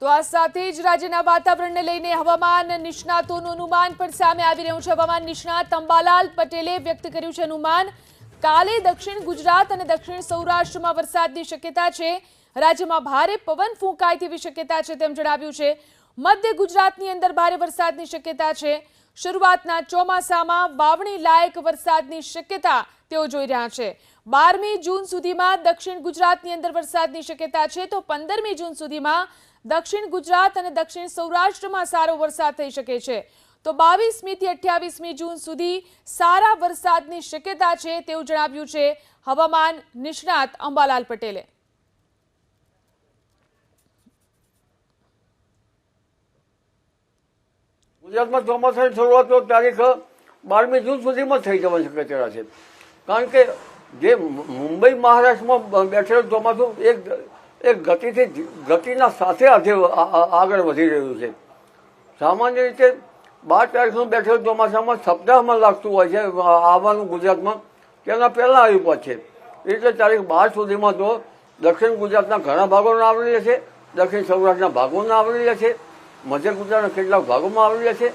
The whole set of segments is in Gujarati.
તો આ સાથે જ રાજ્યના વાતાવરણને લઈને હવામાન નિષ્ણાતોનું અનુમાન પણ સામે આવી રહ્યું છે। હવામાન નિષ્ણાત અંબાલાલ પટેલે વ્યક્ત કર્યું છે અનુમાન। કાલે દક્ષિણ ગુજરાત અને દક્ષિણ સૌરાષ્ટ્રમાં વરસાદની શક્યતા છે। રાજ્યમાં ભારે પવન ફૂંકાય તેવી શક્યતા છે તેમ જણાવ્યું છે। મધ્ય ગુજરાતની અંદર ભારે વરસાદની શક્યતા છે। શરૂઆતના ચોમાસામાં વાવણી લાયક વરસાદની શક્યતા તેઓ જોઈ રહ્યા છે। 12મી જૂન સુધીમાં દક્ષિણ ગુજરાતની અંદર વરસાદની શક્યતા છે તો 15મી જૂન સુધીમાં દક્ષિણ ગુજરાત અને દક્ષિણ સૌરાષ્ટ્રમાં સારો વરસાદ થઈ શકે છે। તો 22મી થી 28મી જૂન સુધી સારા વરસાદની શક્યતા છે તેવું જણાવ્યું છે હવામાન નિષ્ણાત અંબાલાલ પટેલે। ગુજરાતમાં ચોમાસાની શરૂઆત તો તારીખ 12મી જૂન સુધીમાં થઈ જવાની શક્યતા છે, કારણ કે જે મુંબઈ મહારાષ્ટ્રમાં બેઠેલું ચોમાસું એક ગતિના સાથે આગળ વધી રહ્યું છે। સામાન્ય રીતે 12 તારીખનું બેઠેલું ચોમાસામાં સપ્તાહમાં લાગતું હોય છે આવવાનું ગુજરાતમાં, તેના પહેલાં આવી પહોંચે। એ રીતે તારીખ 12 સુધીમાં તો દક્ષિણ ગુજરાતના ઘણા ભાગોને આવરી લે છે, દક્ષિણ સૌરાષ્ટ્રના ભાગોને આવરી લે છે, મધ્ય ગુજરાતના કેટલાક ભાગોમાં આવરી લે છે,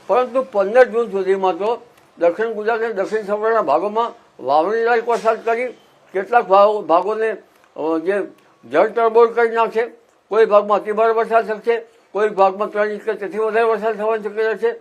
પરંતુ 15 જૂન સુધીમાં તો દક્ષિણ ગુજરાત અને દક્ષિણ સૌરાષ્ટ્રના ભાગોમાં વાવણી લાયક વરસાદ કરી કેટલાક ભાગોને જે જળ તરબોળ કરી નાખશે। કોઈ ભાગમાં અતિભારે વરસાદ થશે, કોઈ ભાગમાં 3 ઇંચ કે તેથી વધારે વરસાદ થવાની શક્યતા છે।